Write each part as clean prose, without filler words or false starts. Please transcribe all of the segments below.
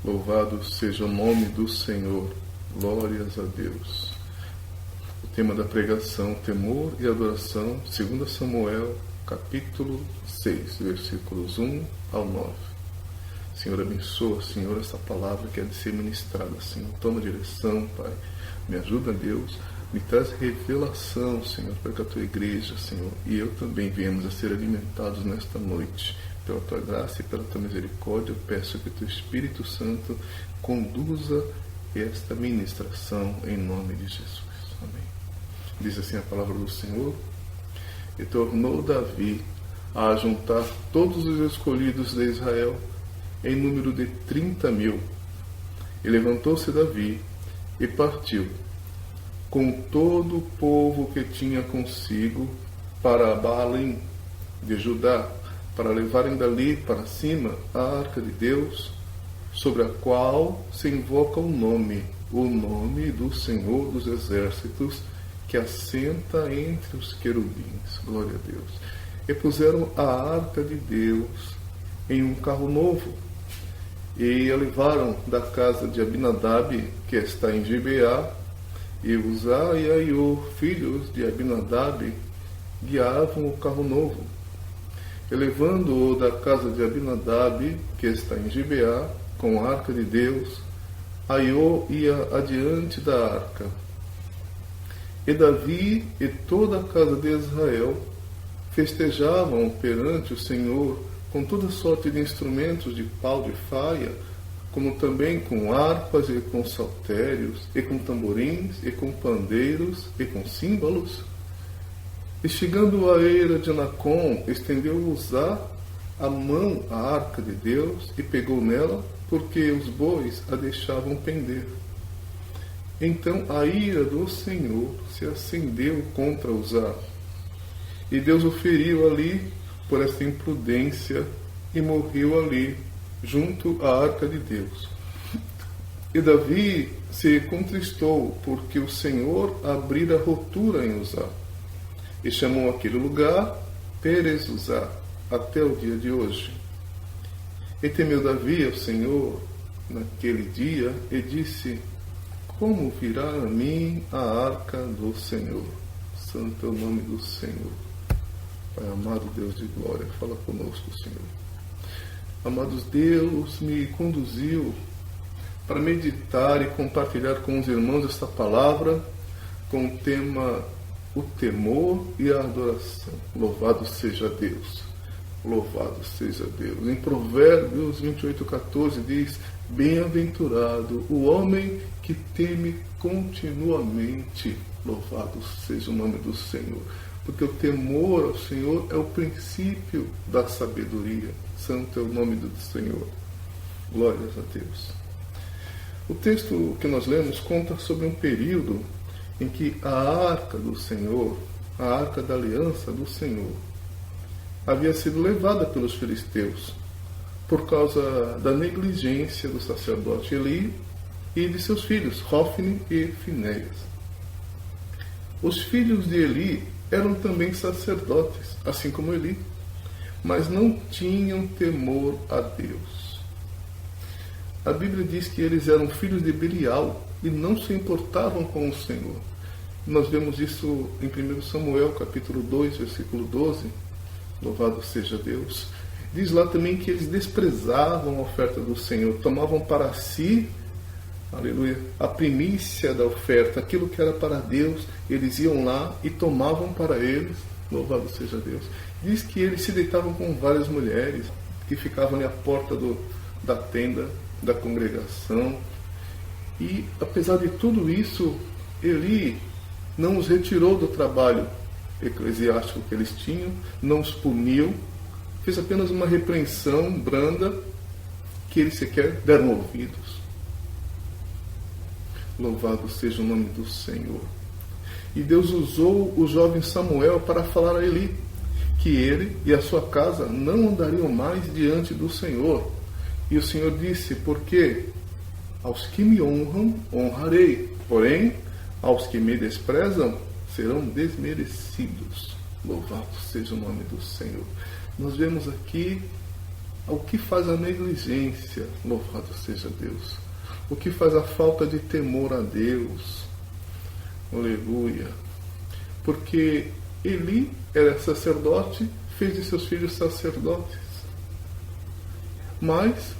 Louvado seja o nome do Senhor. Glórias a Deus. O tema da pregação, temor e adoração, 2 Samuel, capítulo 6, versículos 1 ao 9. Senhor, abençoa, Senhor, essa palavra que é de ser ministrada, Senhor. Toma direção, Pai. Me ajuda, Deus. Me traz revelação, Senhor, para que a tua igreja, Senhor, e eu também venhamos a ser alimentados nesta noite. Pela tua graça e pela tua misericórdia, eu peço que o teu Espírito Santo conduza esta ministração em nome de Jesus. Amém. Diz assim a palavra do Senhor: E tornou Davi a juntar todos os escolhidos de Israel em número de 30.000. E levantou-se Davi e partiu com todo o povo que tinha consigo para Baalim de Judá, para levarem dali para cima a arca de Deus, sobre a qual se invoca o nome do Senhor dos Exércitos, que assenta entre os querubins. Glória a Deus. E puseram a arca de Deus em um carro novo, e a levaram da casa de Abinadab, que está em Gibeá, e Uzá e Aiô, filhos de Abinadab, guiavam o carro novo. E levando-o da casa de Abinadab, que está em Gibeá, com a arca de Deus, Aiô ia adiante da arca. E Davi e toda a casa de Israel festejavam perante o Senhor com toda sorte de instrumentos de pau de faia, como também com harpas e com saltérios, e com tamborins, e com pandeiros, e com símbolos. E chegando à eira de Nacon, estendeu Uzá a mão à arca de Deus, e pegou nela, porque os bois a deixavam pender. Então a ira do Senhor se acendeu contra Uzá, e Deus o feriu ali por esta imprudência, e morreu ali, junto à arca de Deus. E Davi se contristou, porque o Senhor abrira rotura em Uzá, e chamou aquele lugar Perez Uzá, até o dia de hoje. E temeu Davi ao Senhor naquele dia, e disse: Como virá a mim a arca do Senhor? Santo é o nome do Senhor. Pai amado, Deus de glória, fala conosco, Senhor. Amados, Deus me conduziu para meditar e compartilhar com os irmãos esta palavra com o tema o temor e a adoração. Louvado seja Deus. Louvado seja Deus. Em Provérbios 28:14 diz: Bem-aventurado o homem que teme continuamente. Louvado seja o nome do Senhor. Porque o temor ao Senhor é o princípio da sabedoria. Santo é o nome do Senhor. Glórias a Deus. O texto que nós lemos conta sobre um período em que a arca do Senhor, a arca da aliança do Senhor, havia sido levada pelos filisteus por causa da negligência do sacerdote Eli e de seus filhos, Hofni e Finéias. Os filhos de Eli eram também sacerdotes, assim como Eli, mas não tinham temor a Deus. A Bíblia diz que eles eram filhos de Belial e não se importavam com o Senhor. Nós vemos isso em 1 Samuel, capítulo 2, versículo 12. Louvado seja Deus. Diz lá também que eles desprezavam a oferta do Senhor, tomavam para si, aleluia, a primícia da oferta, aquilo que era para Deus, eles iam lá e tomavam para eles. Louvado seja Deus. Diz que eles se deitavam com várias mulheres que ficavam ali à porta da tenda da congregação. E apesar de tudo isso, Eli não os retirou do trabalho eclesiástico que eles tinham, não os puniu, fez apenas uma repreensão branda, que eles sequer deram ouvidos. Louvado seja o nome do Senhor. E Deus usou o jovem Samuel para falar a Eli que ele e a sua casa não andariam mais diante do Senhor. E o Senhor disse: porque aos que me honram, honrarei, porém, aos que me desprezam, serão desmerecidos. Louvado seja o nome do Senhor. Nós vemos aqui O que faz a negligência? Louvado seja Deus. O que faz a falta de temor a Deus? Aleluia. Porque Eli era sacerdote, fez de seus filhos sacerdotes, mas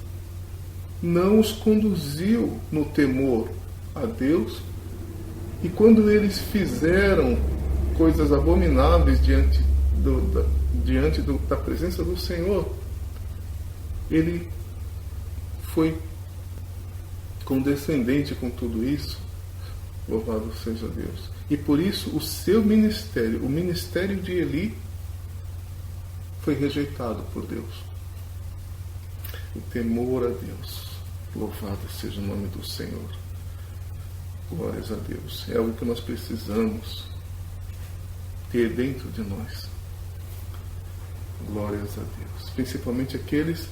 não os conduziu no temor a Deus. E quando eles fizeram coisas abomináveis diante da presença do Senhor, ele foi condescendente com tudo isso. Louvado seja Deus. E por isso o seu ministério, o ministério de Eli, foi rejeitado por Deus. O temor a Deus. Louvado seja o nome do Senhor. Glórias a Deus. É algo que nós precisamos ter dentro de nós. Glórias a Deus. Principalmente aqueles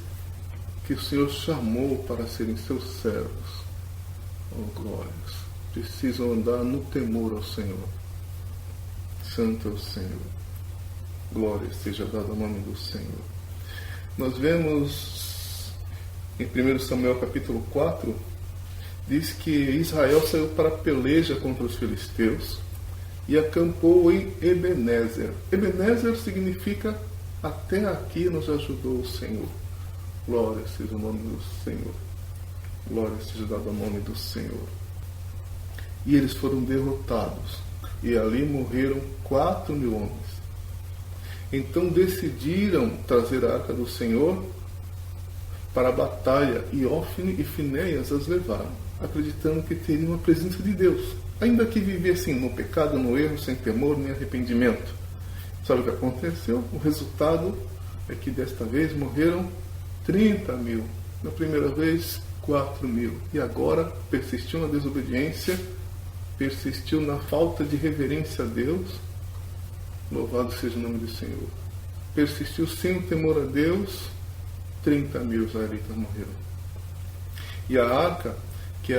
que o Senhor chamou para serem seus servos. Oh, glórias. Precisam andar no temor ao Senhor. Santo é o Senhor. Glória seja dada ao nome do Senhor. Nós vemos em 1 Samuel capítulo 4, diz que Israel saiu para a peleja contra os filisteus e acampou em Ebenezer. Ebenezer significa até aqui nos ajudou o Senhor. Glória seja o nome do Senhor. Glória seja dada ao nome do Senhor. E eles foram derrotados. E ali morreram 4.000 homens. Então decidiram trazer a arca do Senhor para a batalha. E Ofne e Finéias as levaram, acreditando que teriam a presença de Deus. Ainda que vivessem no pecado, no erro, sem temor nem arrependimento. Sabe o que aconteceu? O resultado é que desta vez morreram 30.000. Na primeira vez, 4.000. E agora persistiu na desobediência, persistiu na falta de reverência a Deus. Louvado seja o nome do Senhor. Persistiu sem o temor a Deus, 30.000 israelitas morreram. E a arca, que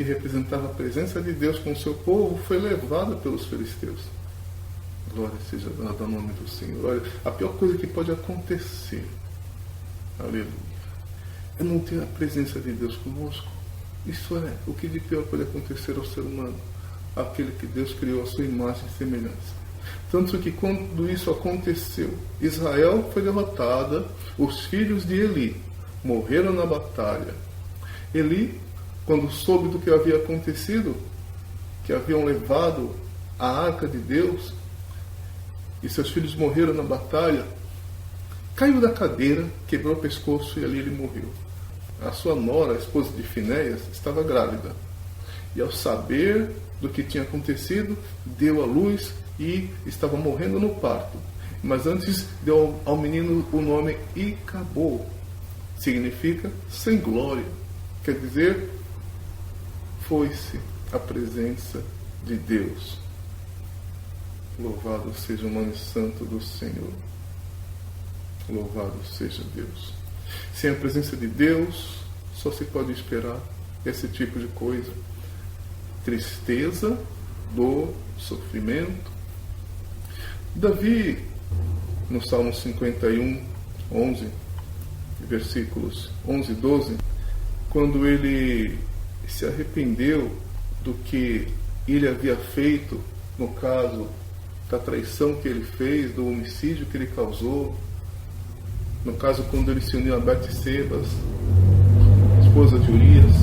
representava a presença de Deus com o seu povo, foi levada pelos filisteus. Glória seja dada ao nome do Senhor. Olha, a pior coisa que pode acontecer, aleluia, é não ter a presença de Deus conosco. Isso é o que de pior pode acontecer ao ser humano, aquele que Deus criou a sua imagem e semelhança. Tanto que quando isso aconteceu, Israel foi derrotada, os filhos de Eli morreram na batalha. Eli, quando soube do que havia acontecido, que haviam levado a arca de Deus, e seus filhos morreram na batalha, caiu da cadeira, quebrou o pescoço e ali ele morreu. A sua nora, a esposa de Finéias, estava grávida. E ao saber do que tinha acontecido, deu à luz e estava morrendo no parto. Mas antes deu ao menino o nome Icabô. Significa sem glória. Quer dizer, foi-se a presença de Deus. Louvado seja o nome santo do Senhor. Louvado seja Deus. Sem a presença de Deus, só se pode esperar esse tipo de coisa. Tristeza, dor, sofrimento. Davi, no Salmo 51, 11, versículos 11 e 12, quando ele se arrependeu do que ele havia feito, no caso da traição que ele fez, do homicídio que ele causou, no caso quando ele se uniu a Betseba, esposa de Urias,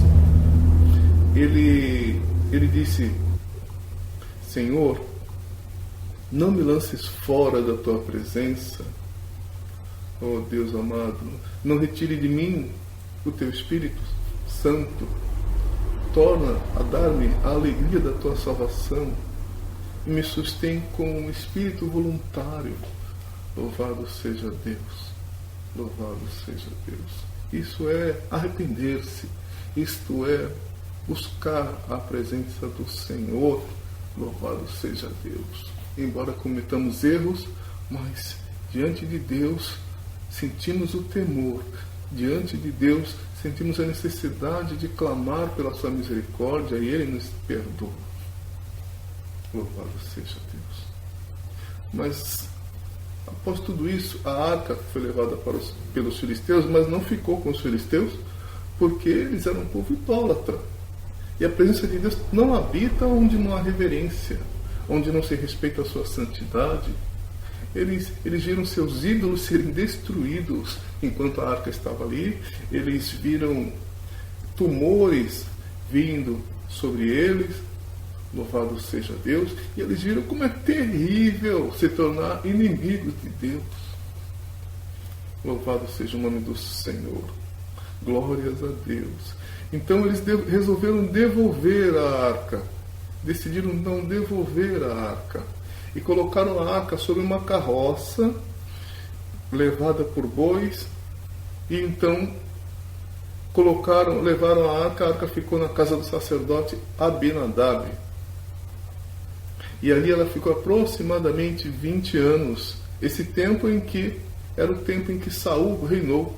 ele disse: Senhor, não me lances fora da tua presença, ó Deus amado, não retire de mim o teu Espírito Santo, torna a dar-me a alegria da tua salvação e me sustém com um espírito voluntário. Louvado seja Deus, louvado seja Deus. Isso é arrepender-se, isto é buscar a presença do Senhor. Louvado seja Deus. Embora cometamos erros, mas diante de Deus sentimos o temor, diante de Deus sentimos a necessidade de clamar pela sua misericórdia e Ele nos perdoa. Louvado seja Deus. Mas Após tudo isso, a arca foi levada pelos filisteus, mas não ficou com os filisteus, porque eles eram um povo idólatra. E a presença de Deus não habita onde não há reverência, onde não se respeita a sua santidade. Eles viram seus ídolos serem destruídos enquanto a arca estava ali. Eles viram tumores vindo sobre eles. Louvado seja Deus. E eles viram como é terrível se tornar inimigos de Deus. Louvado seja o nome do Senhor. Glórias a Deus. Então eles resolveram devolver a arca. Decidiram não devolver a arca. E colocaram a arca sobre uma carroça, levada por bois. E então levaram a arca ficou na casa do sacerdote Abinadab. E ali ela ficou aproximadamente 20 anos. Esse tempo era o tempo em que Saul reinou.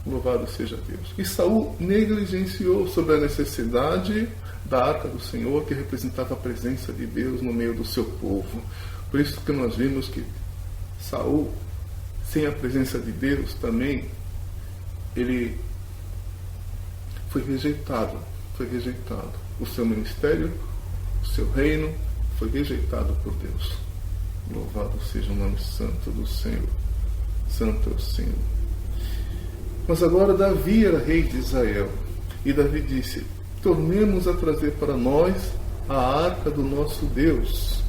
Louvado seja Deus. E Saul negligenciou sobre a necessidade da arca do Senhor, que representava a presença de Deus no meio do seu povo. Por isso que nós vimos que Saul, sem a presença de Deus também, ele foi rejeitado. O seu ministério, o seu reino foi rejeitado por Deus. Louvado seja o nome santo do Senhor. Santo é o Senhor. Mas agora Davi era rei de Israel. E Davi disse: tornemos a trazer para nós a arca do nosso Deus,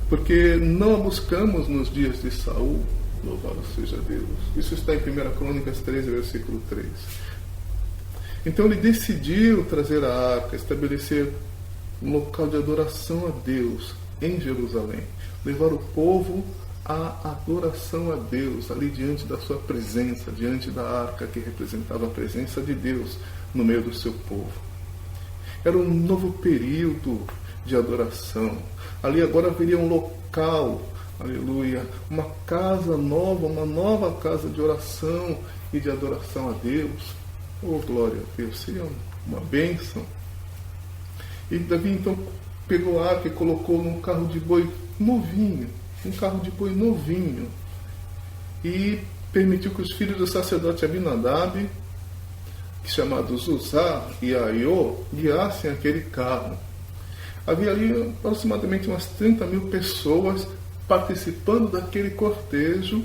porque não a buscamos nos dias de Saul. Louvado seja Deus. Isso está em 1 Crônicas 13, versículo 3. Então ele decidiu trazer a arca, estabelecer um local de adoração a Deus em Jerusalém, levar o povo à adoração a Deus, ali diante da sua presença, diante da arca que representava a presença de Deus no meio do seu povo. Era um novo período de adoração. Ali agora haveria um local, aleluia, uma casa nova, uma nova casa de oração e de adoração a Deus. Oh, glória a Deus, seria uma bênção. E Davi então pegou a arca e colocou num carro de boi novinho, e permitiu que os filhos do sacerdote Abinadab, chamados Uzá e Aiô, guiassem aquele carro. Havia ali aproximadamente umas 30 mil pessoas participando daquele cortejo.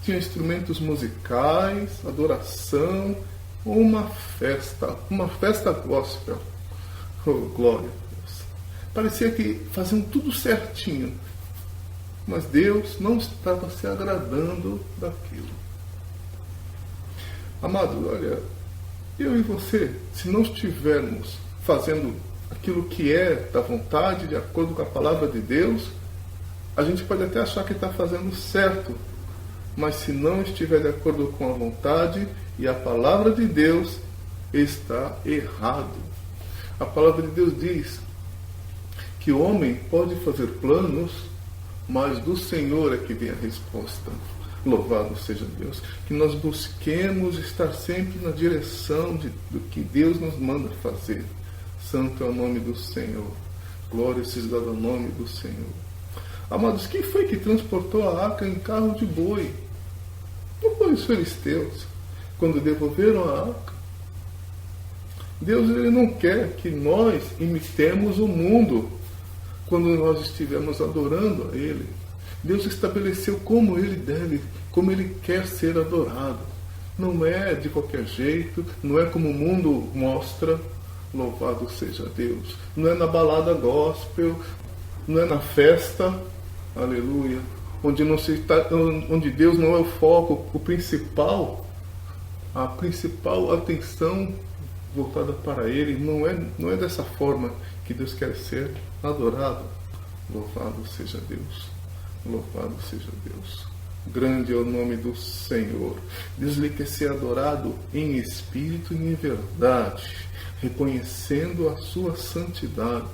Tinha instrumentos musicais, adoração, uma festa gospel. Oh, glória a Deus. Parecia que faziam tudo certinho, mas Deus não estava se agradando daquilo. Amado, olha, eu e você, se não estivermos fazendo aquilo que é da vontade, de acordo com a palavra de Deus, a gente pode até achar que está fazendo certo, mas se não estiver de acordo com a vontade e a palavra de Deus, está errado. A palavra de Deus diz que o homem pode fazer planos, mas do Senhor é que vem a resposta. Louvado seja Deus. Que nós busquemos estar sempre na direção do que Deus nos manda fazer. Santo é o nome do Senhor. Glória seja dada ao nome do Senhor. Amados, quem foi que transportou a arca em carro de boi? Não foram os filisteus. Quando devolveram a arca, Deus ele não quer que nós imitemos o mundo quando nós estivermos adorando a Ele. Deus estabeleceu como Ele quer ser adorado. Não é de qualquer jeito, não é como o mundo mostra. Louvado seja Deus. Não é na balada gospel, não é na festa, aleluia, onde Deus não é o foco, a principal atenção voltada para Ele. Não é dessa forma que Deus quer ser adorado. Louvado seja Deus. Louvado seja Deus. Grande é o nome do Senhor. Deus lhe quer ser adorado em espírito e em verdade, reconhecendo a sua santidade.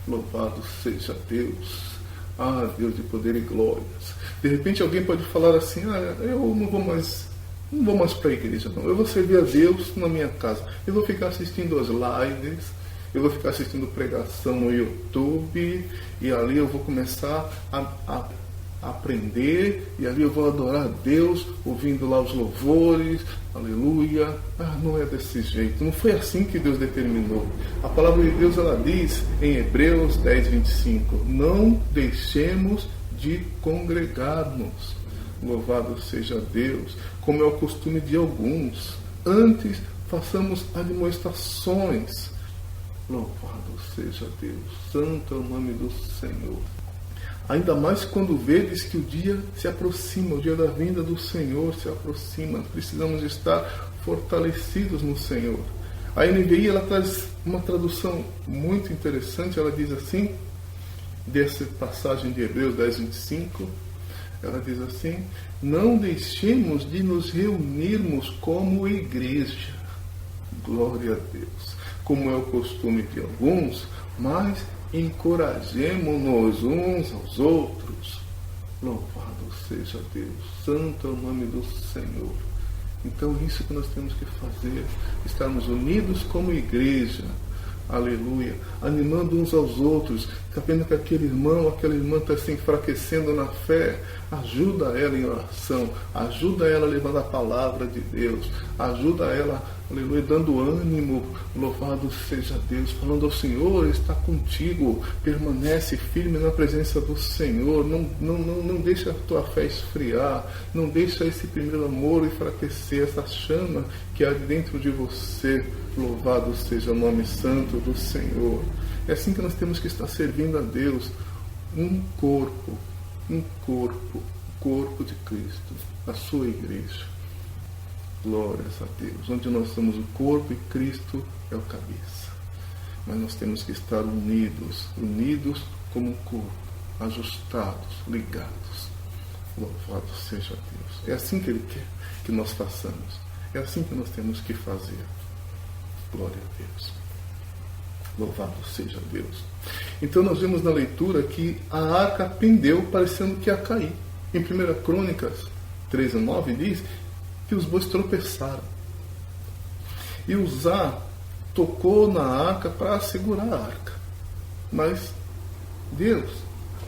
Louvado seja Deus. Ah, Deus de poder e glórias. De repente alguém pode falar assim: eu não vou mais para a igreja, não. Eu vou servir a Deus na minha casa. Eu vou ficar assistindo as lives, eu vou ficar assistindo pregação no YouTube, e ali eu vou começar a aprender, e ali eu vou adorar a Deus, ouvindo lá os louvores, aleluia. Não é desse jeito, não foi assim que Deus determinou. A palavra de Deus, ela diz em Hebreus 10, 25, não deixemos de congregar-nos, louvado seja Deus, como é o costume de alguns, antes façamos admoestações, louvado seja Deus, santo é o nome do Senhor. Ainda mais quando vedes que o dia se aproxima, o dia da vinda do Senhor se aproxima. Precisamos estar fortalecidos no Senhor. A NVI, ela traz uma tradução muito interessante. Ela diz assim, dessa passagem de Hebreus 10, 25, ela diz assim, não deixemos de nos reunirmos como igreja, glória a Deus, como é o costume de alguns, mas encorajemo-nos uns aos outros. Louvado seja Deus, santo é o nome do Senhor. Então isso que nós temos que fazer, estarmos unidos como igreja, aleluia, animando uns aos outros, sabendo que aquele irmão, aquela irmã está se enfraquecendo na fé, ajuda ela em oração, ajuda ela levando a palavra de Deus, ajuda ela, aleluia, dando ânimo, louvado seja Deus, falando ao Senhor, está contigo, permanece firme na presença do Senhor, não deixa a tua fé esfriar, não deixa esse primeiro amor enfraquecer, essa chama que há dentro de você, louvado seja o nome santo do Senhor. É assim que nós temos que estar servindo a Deus, um corpo de Cristo, a sua igreja. Glórias a Deus, onde nós somos o corpo e Cristo é o cabeça. Mas nós temos que estar unidos como um corpo, ajustados, ligados. Louvado seja Deus. É assim que Ele quer que nós façamos. É assim que nós temos que fazer. Glória a Deus. Louvado seja Deus. Então nós vemos na leitura que a arca pendeu parecendo que ia cair. Em 1 Crônicas 13:9 diz que os bois tropeçaram. E Uzá tocou na arca para segurar a arca. Mas Deus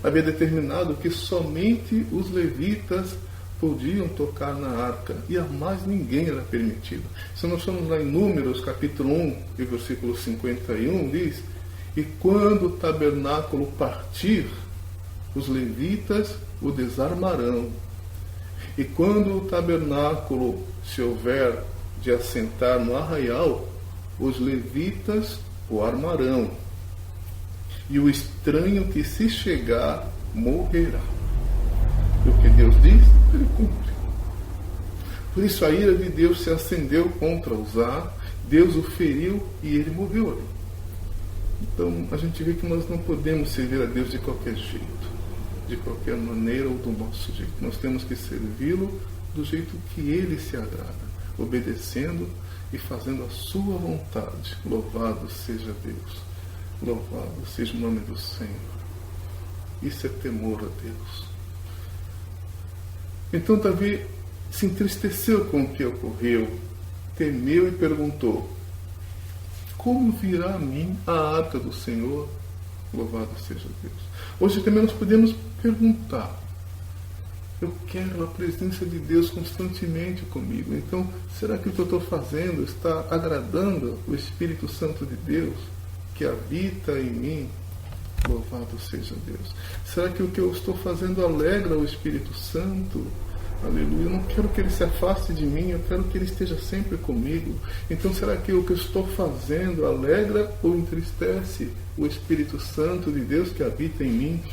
havia determinado que somente os levitas podiam tocar na arca, e a mais ninguém era permitido. Se nós formos lá em Números, capítulo 1, e versículo 51, diz, e quando o tabernáculo partir, os levitas o desarmarão. E quando o tabernáculo se houver de assentar no arraial, os levitas o armarão. E o estranho que se chegar morrerá. E o que Deus diz, Ele cumpre. Por isso a ira de Deus se acendeu contra Uzá, Deus o feriu e ele morreu ali. Então a gente vê que nós não podemos servir a Deus de qualquer jeito, de qualquer maneira ou do nosso jeito. Nós temos que servi-lo do jeito que Ele se agrada, obedecendo e fazendo a sua vontade. Louvado seja Deus, louvado seja o nome do Senhor. Isso é temor a Deus. Então Davi se entristeceu com o que ocorreu, temeu e perguntou, como virá a mim a arca do Senhor? Louvado seja Deus. Hoje também nós podemos perguntar, eu quero a presença de Deus constantemente comigo, então será que o que eu estou fazendo está agradando o Espírito Santo de Deus que habita em mim? Louvado seja Deus. Será que o que eu estou fazendo alegra o Espírito Santo? Aleluia. Eu não quero que Ele se afaste de mim, eu quero que Ele esteja sempre comigo. Então será que o que eu estou fazendo alegra ou entristece o Espírito Santo de Deus que habita em mim?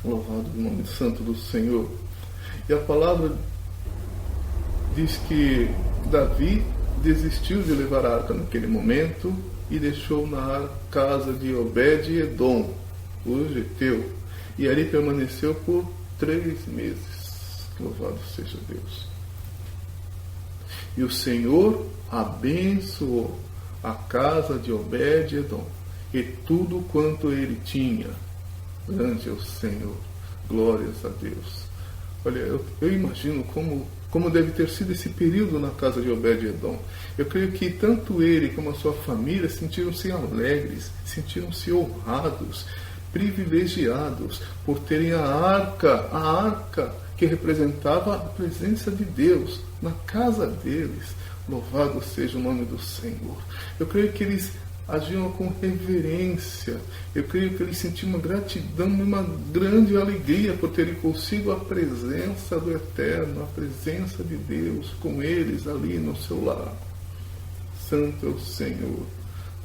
Louvado o nome santo do Senhor. E a palavra diz que Davi desistiu de levar a arca naquele momento e deixou na casa de Obed-Edom, o geteu, e ali permaneceu por 3 meses. Louvado seja Deus. E o Senhor abençoou a casa de Obed-Edom e tudo quanto ele tinha. Grande é o Senhor. Glórias a Deus. Olha, eu imagino como deve ter sido esse período na casa de Obed-Edom. Eu creio que tanto ele como a sua família sentiram-se alegres, sentiram-se honrados, privilegiados por terem a arca que representava a presença de Deus na casa deles. Louvado seja o nome do Senhor. Eu creio que eles agiam com reverência. Eu creio que eles sentiam uma gratidão e uma grande alegria por terem consigo a presença do Eterno, a presença de Deus com eles ali no seu lar. Santo é o Senhor.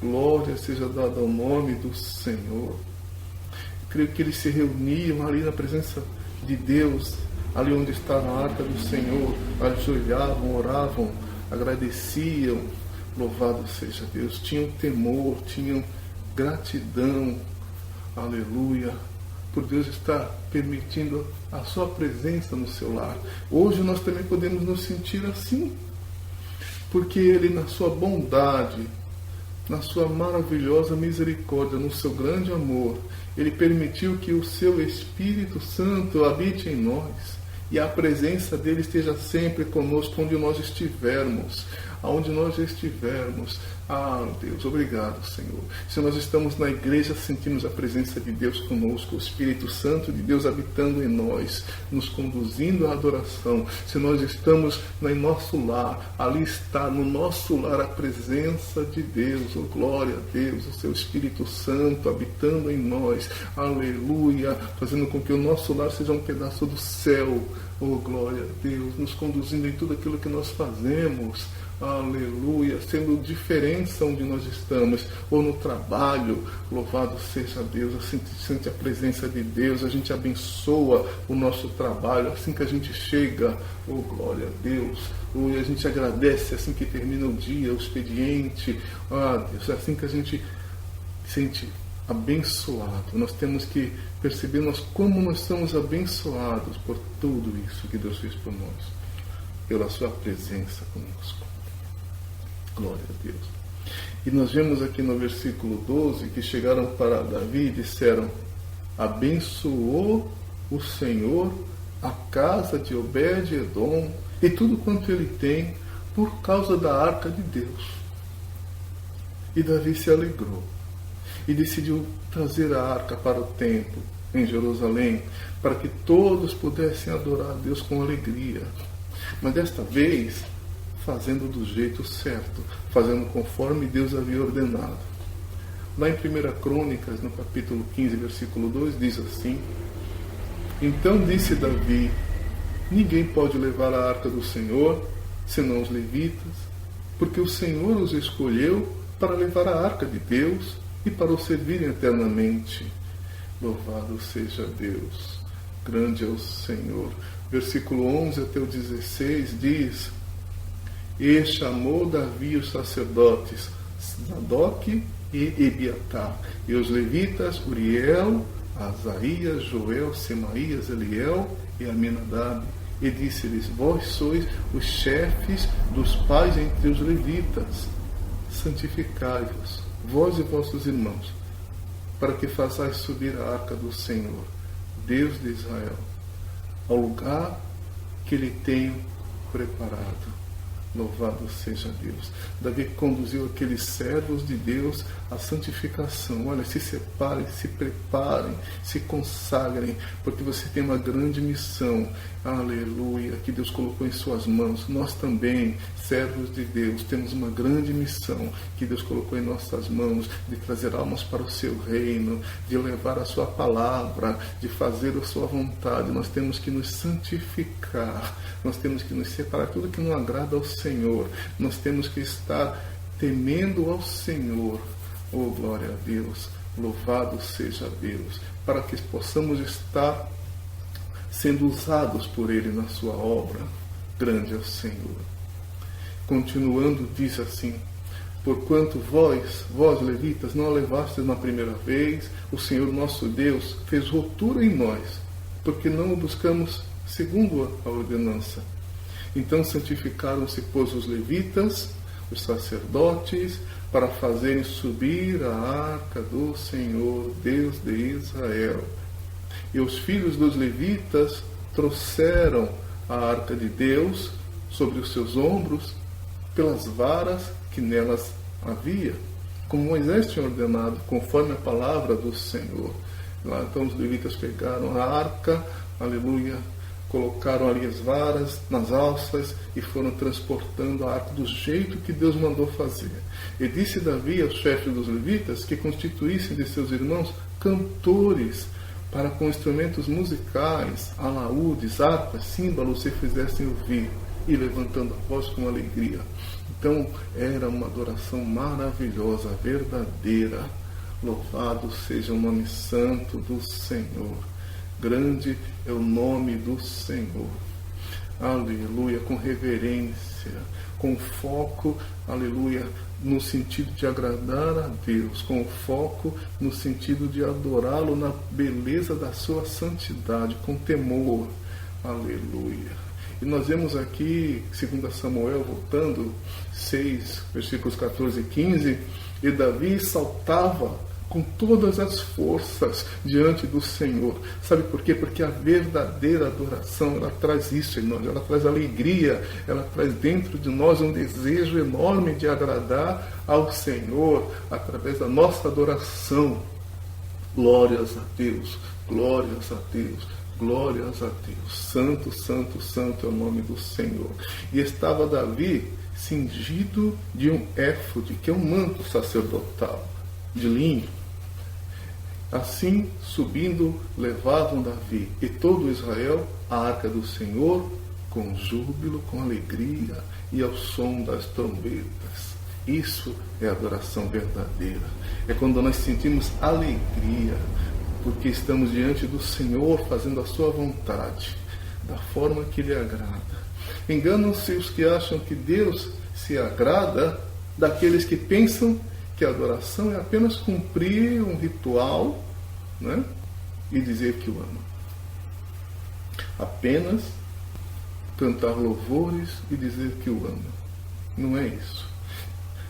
Glória seja dada ao nome do Senhor. Eu creio que eles se reuniam ali na presença de Deus, ali onde estava a arca do Senhor, ajoelhavam, oravam, agradeciam. Louvado seja Deus. Tinham temor, tinham gratidão, aleluia, por Deus estar permitindo a sua presença no seu lar. Hoje nós também podemos nos sentir assim, porque Ele, na sua bondade, na sua maravilhosa misericórdia, no seu grande amor, Ele permitiu que o seu Espírito Santo habite em nós e a presença dele esteja sempre conosco onde nós estivermos. Aonde nós estivermos. Ah, Deus, obrigado, Senhor. Se nós estamos na igreja, sentimos a presença de Deus conosco, o Espírito Santo de Deus habitando em nós, nos conduzindo à adoração. Se nós estamos em nosso lar, ali está no nosso lar a presença de Deus, oh glória a Deus, o seu Espírito Santo habitando em nós, aleluia, fazendo com que o nosso lar seja um pedaço do céu, oh glória a Deus, nos conduzindo em tudo aquilo que nós fazemos. Aleluia, sendo diferença onde nós estamos, ou no trabalho, louvado seja Deus, assim que sente a presença de Deus, a gente abençoa o nosso trabalho, assim que a gente chega, oh glória a Deus, e a gente agradece assim que termina o dia, o expediente, ah Deus, é assim que a gente sente abençoado. Nós temos que perceber como nós somos abençoados por tudo isso que Deus fez por nós, pela sua presença conosco. Glória a Deus. E nós vemos aqui no versículo 12 que chegaram para Davi e disseram: abençoou o Senhor a casa de Obed-Edom e tudo quanto ele tem por causa da arca de Deus. E Davi se alegrou e decidiu trazer a arca para o templo em Jerusalém, para que todos pudessem adorar a Deus com alegria. Mas desta vez, fazendo do jeito certo, fazendo conforme Deus havia ordenado. Lá em 1 Crônicas, no capítulo 15, versículo 2, diz assim: então disse Davi: ninguém pode levar a arca do Senhor, senão os levitas, porque o Senhor os escolheu para levar a arca de Deus e para o servirem eternamente. Louvado seja Deus, grande é o Senhor. Versículo 11 até o 16 diz: e chamou Davi os sacerdotes Sadoque e Ebiatar, e os levitas Uriel, Asaías, Joel, Semaías, Eliel e Aminadab, e disse-lhes: vós sois os chefes dos pais entre os levitas, santificai-vos, vós e vossos irmãos, para que façais subir a arca do Senhor, Deus de Israel, ao lugar que lhe tenho preparado. Louvado seja Deus. Davi conduziu aqueles servos de Deus à santificação. Olha, se separem, se preparem, se consagrem, porque você tem uma grande missão, aleluia, que Deus colocou em suas mãos. Nós também, servos de Deus, temos uma grande missão que Deus colocou em nossas mãos, de trazer almas para o seu reino, de levar a sua palavra, de fazer a sua vontade. Nós temos que nos santificar, nós temos que nos separar de tudo que não agrada ao Senhor, nós temos que estar temendo ao Senhor. Oh, glória a Deus, louvado seja Deus, para que possamos estar sendo usados por Ele na sua obra. Grande é o Senhor. Continuando, diz assim: porquanto vós, levitas, não a levastes na primeira vez, o Senhor nosso Deus fez ruptura em nós, porque não o buscamos segundo a ordenança. Então santificaram-se, pois, os levitas, os sacerdotes, para fazerem subir a arca do Senhor, Deus de Israel. E os filhos dos levitas trouxeram a arca de Deus sobre os seus ombros, pelas varas que nelas havia, como Moisés tinha ordenado, conforme a palavra do Senhor. Lá então os levitas pegaram a arca, aleluia, colocaram ali as varas nas alças e foram transportando a arca do jeito que Deus mandou fazer. E disse Davi aos chefes dos levitas que constituíssem de seus irmãos cantores para com instrumentos musicais, alaúdes, harpas, símbolos, se fizessem ouvir, e levantando a voz com alegria. Então era uma adoração maravilhosa, verdadeira. Louvado seja o nome santo do Senhor. Grande é o nome do Senhor. Aleluia, com reverência, com foco, aleluia, no sentido de agradar a Deus, com foco no sentido de adorá-lo na beleza da sua santidade, com temor. Aleluia. E nós vemos aqui, 2 Samuel, voltando, 6, versículos 14 e 15, e Davi saltava com todas as forças diante do Senhor. Sabe por quê? Porque a verdadeira adoração, ela traz isso em nós, ela traz alegria, ela traz dentro de nós um desejo enorme de agradar ao Senhor através da nossa adoração. Glórias a Deus, glórias a Deus, glórias a Deus. Santo, santo, santo é o nome do Senhor. E estava Davi cingido de um éfode, que é um manto sacerdotal, de linho. Assim, subindo, levavam Davi e todo Israel a arca do Senhor com júbilo, com alegria e ao som das trombetas. Isso é adoração verdadeira. É quando nós sentimos alegria, porque estamos diante do Senhor fazendo a sua vontade, da forma que lhe agrada. Enganam-se os que acham que Deus se agrada daqueles que pensam que a adoração é apenas cumprir um ritual, né, e dizer que o ama. Apenas cantar louvores e dizer que o ama. Não é isso.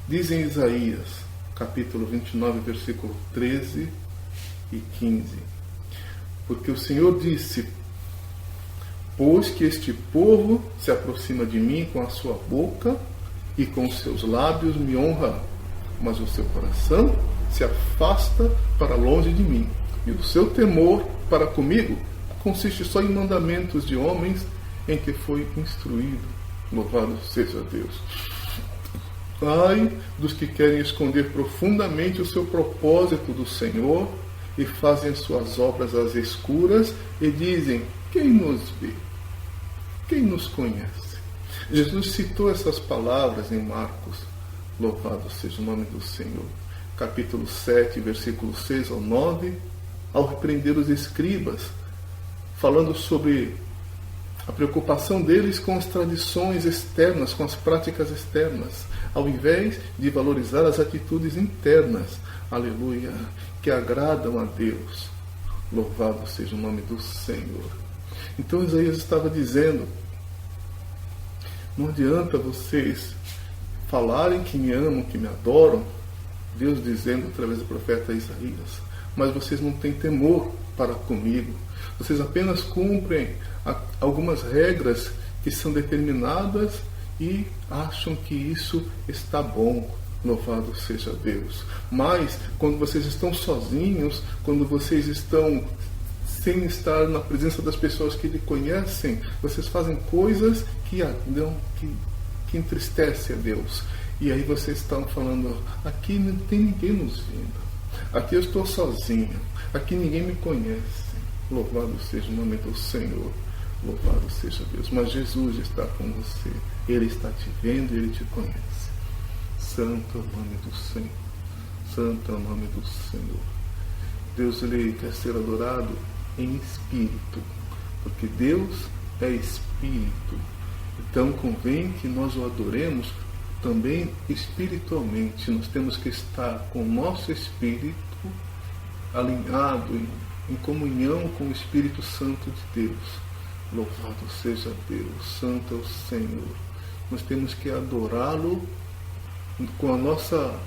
Diz em Isaías, capítulo 29, versículo 13 e 15. Porque o Senhor disse: pois que este povo se aproxima de mim com a sua boca e com os seus lábios me honra, mas o seu coração se afasta para longe de mim, e o seu temor para comigo consiste só em mandamentos de homens em que foi instruído. Louvado seja Deus. Ai dos que querem esconder profundamente o seu propósito do Senhor e fazem as suas obras às escuras e dizem: quem nos vê? Quem nos conhece? Jesus citou essas palavras em Marcos. Louvado seja o nome do Senhor. Capítulo 7, versículos 6 ao 9, ao repreender os escribas, falando sobre a preocupação deles com as tradições externas, com as práticas externas, ao invés de valorizar as atitudes internas, aleluia, que agradam a Deus. Louvado seja o nome do Senhor. Então Isaías estava dizendo: não adianta vocês falarem que me amam, que me adoram, Deus dizendo através do profeta Isaías, mas vocês não têm temor para comigo. Vocês apenas cumprem algumas regras que são determinadas e acham que isso está bom. Louvado seja Deus. Mas quando vocês estão sozinhos, quando vocês estão sem estar na presença das pessoas que lhe conhecem, vocês fazem coisas que entristecem a Deus. E aí vocês estão falando: aqui não tem ninguém nos vendo, aqui eu estou sozinho, aqui ninguém me conhece. Louvado seja o nome do Senhor, louvado seja Deus. Mas Jesus está com você, Ele está te vendo e Ele te conhece. Santo é o nome do Senhor, santo é o nome do Senhor. Deus, Ele quer ser adorado em espírito, porque Deus é espírito. Então convém que nós o adoremos também espiritualmente. Nós temos que estar com o nosso espírito alinhado em comunhão com o Espírito Santo de Deus. Louvado seja Deus, santo é o Senhor. Nós temos que adorá-lo com a nossa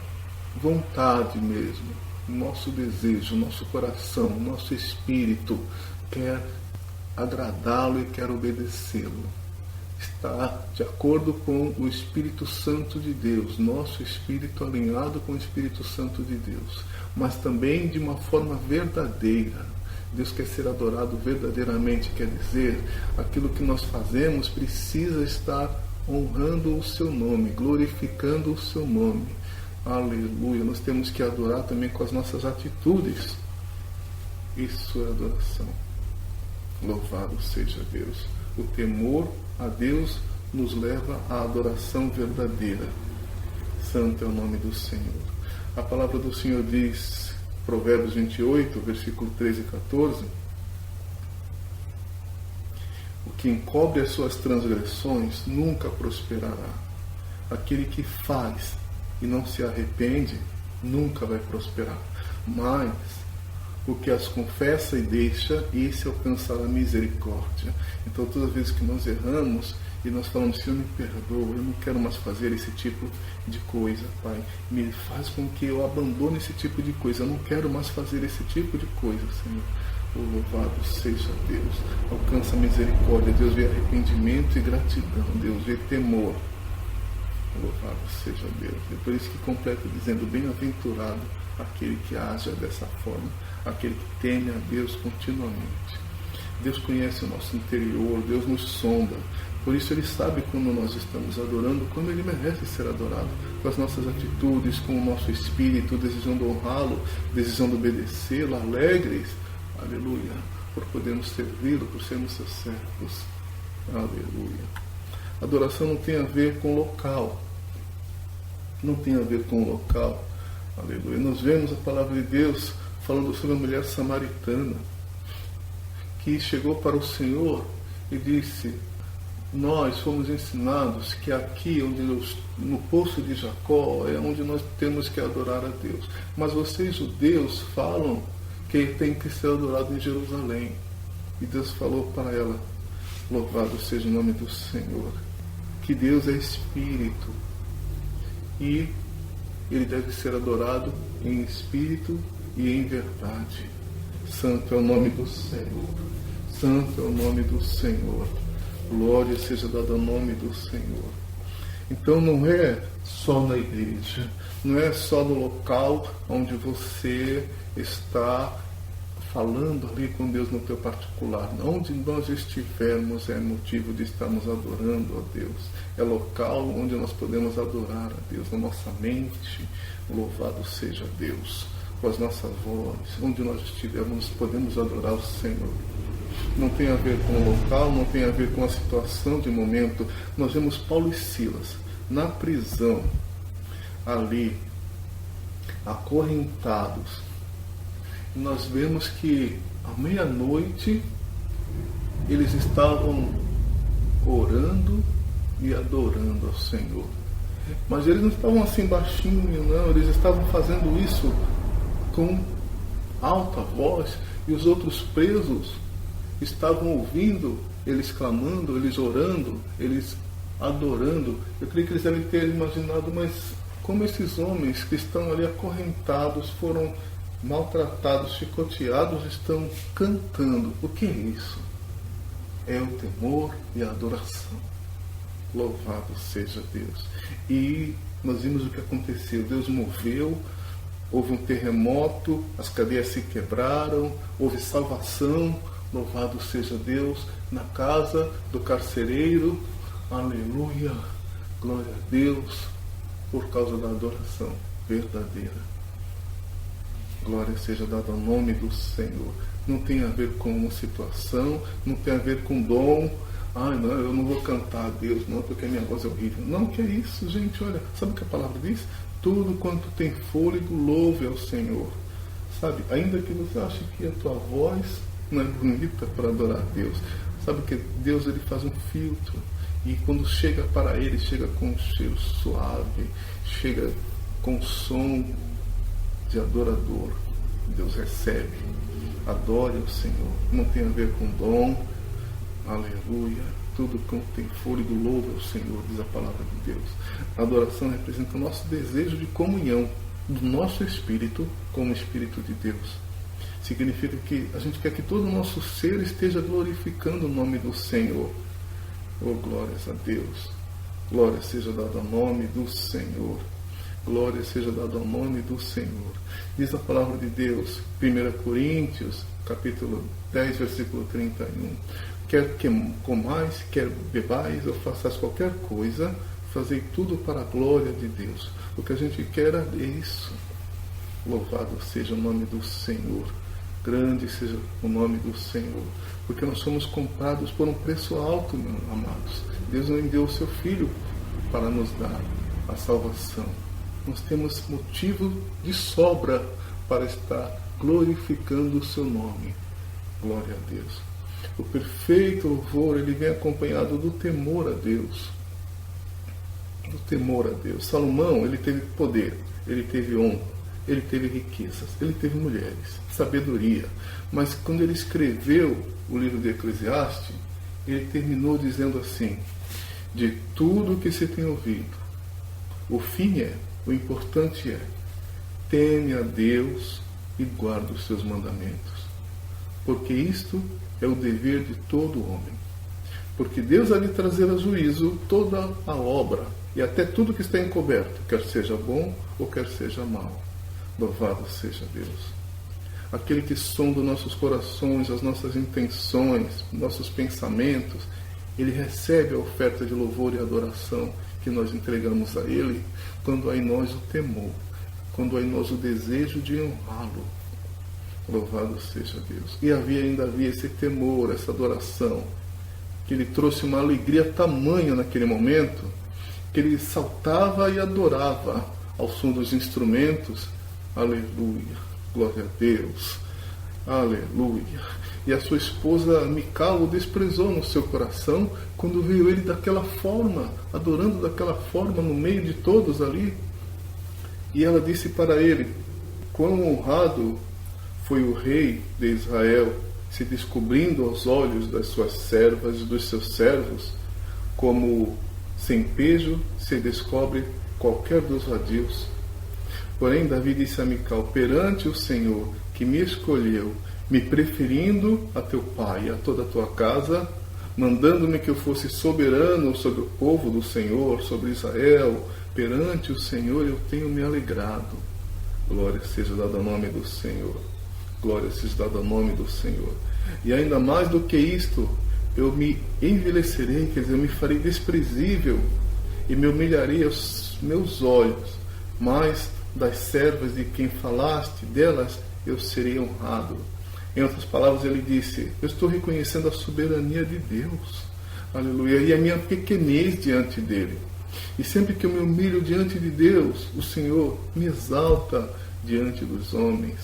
vontade mesmo, o nosso desejo, o nosso coração, o nosso espírito quer agradá-lo e quer obedecê-lo. está de acordo com o Espírito Santo de Deus, nosso espírito alinhado com o Espírito Santo de Deus, mas também de uma forma verdadeira. Deus quer ser adorado verdadeiramente, quer dizer, aquilo que nós fazemos precisa estar honrando o seu nome, glorificando o seu nome. Aleluia! Nós temos que adorar também com as nossas atitudes. Isso é adoração. Louvado seja Deus. O temor a Deus nos leva à adoração verdadeira. Santo é o nome do Senhor. A palavra do Senhor diz, Provérbios 28, versículo 13 e 14, o que encobre as suas transgressões nunca prosperará. Aquele que faz e não se arrepende nunca vai prosperar. Mas o que as confessa e deixa, esse alcançará a misericórdia. Então, todas as vezes que nós erramos e nós falamos, Senhor, me perdoa, eu não quero mais fazer esse tipo de coisa, Pai. Me faz com que eu abandone esse tipo de coisa. Eu não quero mais fazer esse tipo de coisa, Senhor. Louvado seja Deus. Alcança a misericórdia. Deus vê arrependimento e gratidão. Deus vê temor. Louvado seja Deus. É por isso que completa dizendo, bem-aventurado aquele que age dessa forma, aquele que teme a Deus continuamente. Deus conhece o nosso interior, Deus nos sonda. Por isso Ele sabe quando nós estamos adorando, quando Ele merece ser adorado, com as nossas atitudes, com o nosso espírito, desejando honrá-lo, desejando obedecê-lo, alegres, aleluia, por podermos servi-lo, por sermos seus servos, aleluia. Adoração não tem a ver com local, não tem a ver com local, aleluia. Nós vemos a palavra de Deus falando sobre a mulher samaritana, que chegou para o Senhor e disse, nós fomos ensinados que aqui, no poço de Jacó, é onde nós temos que adorar a Deus. Mas vocês, judeus, falam que tem que ser adorado em Jerusalém. E Deus falou para ela, louvado seja o nome do Senhor, que Deus é Espírito. E Ele deve ser adorado em Espírito e em verdade. Santo é o nome do Senhor. Santo é o nome do Senhor. Glória seja dada ao nome do Senhor. Então não é só na igreja, não é só no local onde você está falando ali com Deus no teu particular. Onde nós estivermos é motivo de estarmos adorando a Deus. É local onde nós podemos adorar a Deus, na nossa mente. Louvado seja Deus. Com as nossas vozes, onde nós estivermos, podemos adorar o Senhor. Não tem a ver com o local, não tem a ver com a situação de momento. Nós vemos Paulo e Silas na prisão, ali, acorrentados. E nós vemos que à meia-noite eles estavam orando e adorando ao Senhor. Mas eles não estavam assim baixinho, não. Eles estavam fazendo isso com alta voz, e os outros presos estavam ouvindo eles clamando, eles orando, eles adorando. Eu creio que eles devem ter imaginado, mas como esses homens que estão ali acorrentados, foram maltratados, chicoteados, estão cantando. O que é isso? É o temor e a adoração. Louvado seja Deus. E nós vimos o que aconteceu. Deus moveu, houve um terremoto, as cadeias se quebraram, houve salvação. Louvado seja Deus na casa do carcereiro. Aleluia. Glória a Deus por causa da adoração verdadeira. Glória seja dada ao nome do Senhor. Não tem a ver com uma situação, não tem a ver com dom. Ai, não, eu não vou cantar a Deus, não, porque a minha voz é horrível. Não, que é isso, gente, olha, sabe o que a palavra diz? Tudo quanto tem fôlego, louve ao Senhor. Sabe, ainda que você ache que a tua voz não é bonita para adorar a Deus, sabe que Deus, ele faz um filtro, e quando chega para Ele, chega com um cheiro suave, chega com som de adorador. Deus recebe. Adore ao Senhor. Não tem a ver com dom. Aleluia. Tudo quanto tem fôlego, louva ao Senhor, diz a palavra de Deus. A adoração representa o nosso desejo de comunhão do nosso espírito com o Espírito de Deus. Significa que a gente quer que todo o nosso ser esteja glorificando o nome do Senhor. Oh, glórias a Deus. Glória seja dada ao nome do Senhor. Glória seja dada ao nome do Senhor. Diz a palavra de Deus, 1 Coríntios, capítulo 10, versículo 31. Quer que comais, quer bebais ou façais qualquer coisa, fazei tudo para a glória de Deus. O que a gente quer é isso. Louvado seja o nome do Senhor. Grande seja o nome do Senhor. Porque nós somos comprados por um preço alto, meus amados. Deus não enviou o seu Filho para nos dar a salvação. Nós temos motivo de sobra para estar glorificando o seu nome. Glória a Deus. O perfeito louvor, ele vem acompanhado do temor a Deus. Do temor a Deus. Salomão, ele teve poder, ele teve honra, ele teve riquezas, ele teve mulheres, sabedoria. Mas quando ele escreveu o livro de Eclesiastes, ele terminou dizendo assim: de tudo que se tem ouvido, o fim o importante é, teme a Deus e guarda os seus mandamentos, porque isto é o dever de todo homem. Porque Deus há de trazer a juízo toda a obra, e até tudo que está encoberto, quer seja bom ou quer seja mal. Louvado seja Deus. Aquele que sonda nossos corações, as nossas intenções, nossos pensamentos, ele recebe a oferta de louvor e adoração que nós entregamos a ele, quando há em nós o temor, quando há em nós o desejo de honrá-lo. Louvado seja Deus. E ainda havia esse temor, essa adoração, que ele trouxe uma alegria tamanha naquele momento, que ele saltava e adorava ao som dos instrumentos. Aleluia, glória a Deus, aleluia. E a sua esposa Mical o desprezou no seu coração quando viu ele daquela forma, adorando daquela forma no meio de todos ali. E ela disse para ele: quão honrado foi o rei de Israel, se descobrindo aos olhos das suas servas e dos seus servos, como sem pejo se descobre qualquer dos vadios. Porém, Davi disse a Mical: perante o Senhor, que me escolheu, me preferindo a teu pai e a toda a tua casa, mandando-me que eu fosse soberano sobre o povo do Senhor, sobre Israel, perante o Senhor eu tenho me alegrado. Glória seja dada ao nome do Senhor. Glória seja dada ao nome do Senhor. E ainda mais do que isto, eu me envelhecerei, quer dizer, eu me farei desprezível e me humilharei aos meus olhos, mas das servas de quem falaste, delas eu serei honrado. Em outras palavras, ele disse: eu estou reconhecendo a soberania de Deus, aleluia, e a minha pequenez diante dele. E sempre que eu me humilho diante de Deus, o Senhor me exalta diante dos homens.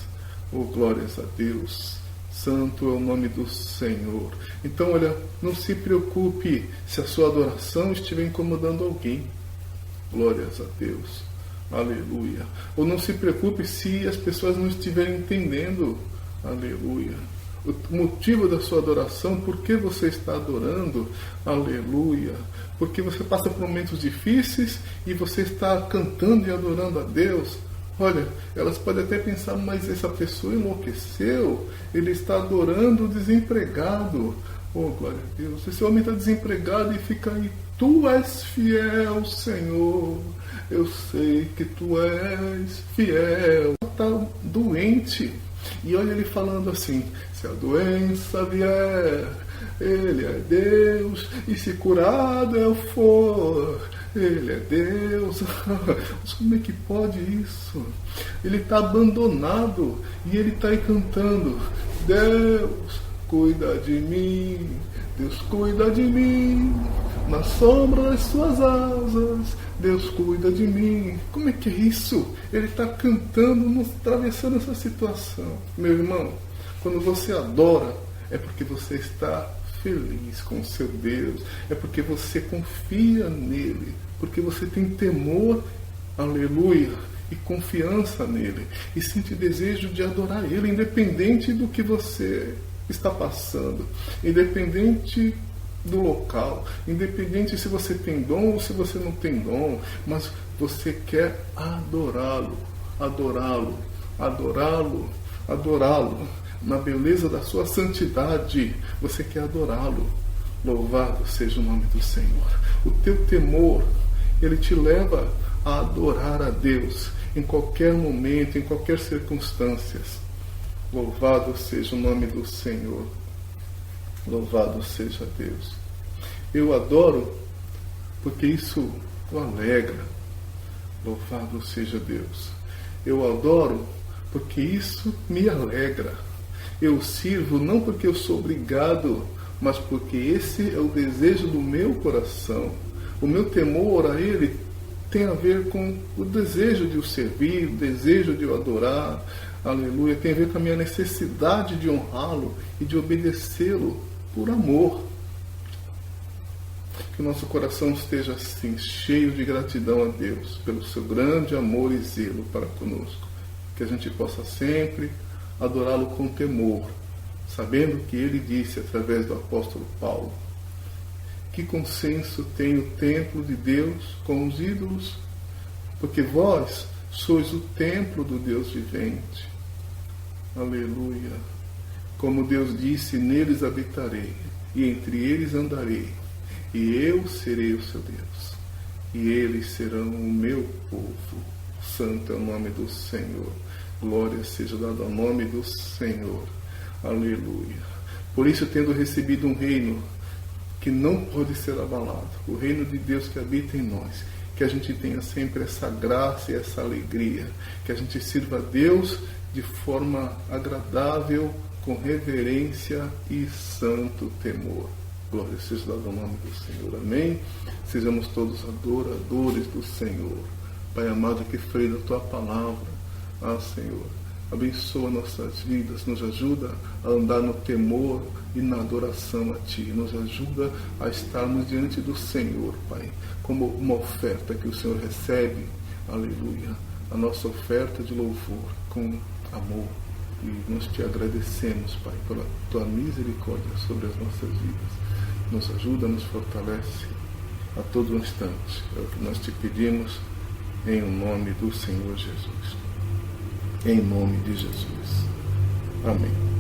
Oh, glórias a Deus. Santo é o nome do Senhor. Então, olha, não se preocupe se a sua adoração estiver incomodando alguém. Glórias a Deus. Aleluia. Ou não se preocupe se as pessoas não estiverem entendendo. Aleluia. O motivo da sua adoração, por que você está adorando? Aleluia. Porque você passa por momentos difíceis e você está cantando e adorando a Deus. Olha, elas podem até pensar: mas essa pessoa enlouqueceu, ele está adorando o desempregado. Oh, glória a Deus. Esse homem está desempregado e fica aí: tu és fiel, Senhor. Eu sei que tu és fiel. Está doente. E olha ele falando assim: se a doença vier, ele é Deus, e se curado eu for, ele é Deus. Mas como é que pode isso? Ele está abandonado e ele está aí cantando: Deus, cuida de mim, Deus cuida de mim, na sombra das suas asas, Deus cuida de mim. Como é que é isso? Ele está cantando, atravessando essa situação. Meu irmão, quando você adora, é porque você está feliz com o seu Deus, é porque você confia nele, porque você tem temor, aleluia, e confiança nele, e sente desejo de adorar ele, independente do que você está passando, independente do local, independente se você tem dom ou se você não tem dom, mas você quer adorá-lo, adorá-lo, adorá-lo, adorá-lo, na beleza da sua santidade, você quer adorá-lo. Louvado seja o nome do Senhor. O teu temor, ele te leva a adorar a Deus em qualquer momento, em qualquer circunstância. Louvado seja o nome do Senhor. Louvado seja Deus. Eu adoro porque isso o alegra. Louvado seja Deus. Eu adoro porque isso me alegra. Eu sirvo não porque eu sou obrigado, mas porque esse é o desejo do meu coração. O meu temor a Ele tem a ver com o desejo de o servir, o desejo de o adorar. Aleluia. Tem a ver com a minha necessidade de honrá-lo e de obedecê-lo por amor. Que o nosso coração esteja assim, cheio de gratidão a Deus pelo seu grande amor e zelo para conosco. Que a gente possa sempre adorá-lo com temor, sabendo que ele disse através do apóstolo Paulo: que consenso tem o templo de Deus com os ídolos? Porque vós sois o templo do Deus vivente. Aleluia. Como Deus disse, neles habitarei, e entre eles andarei, e eu serei o seu Deus, e eles serão o meu povo. Santo é o nome do Senhor. Glória seja dada ao nome do Senhor. Aleluia. Por isso, tendo recebido um reino que não pode ser abalado, o reino de Deus que habita em nós, que a gente tenha sempre essa graça e essa alegria, que a gente sirva a Deus de forma agradável, com reverência e santo temor. Glória seja dada ao nome do Senhor. Amém? Sejamos todos adoradores do Senhor. Pai amado, que foi da Tua palavra, Senhor, abençoa nossas vidas, nos ajuda a andar no temor e na adoração a Ti, nos ajuda a estarmos diante do Senhor, Pai, como uma oferta que o Senhor recebe, aleluia, a nossa oferta de louvor com amor, e nós Te agradecemos, Pai, pela Tua misericórdia sobre as nossas vidas. Nos ajuda, nos fortalece a todo instante, é o que nós Te pedimos, em nome do Senhor Jesus. Em nome de Jesus. Amém.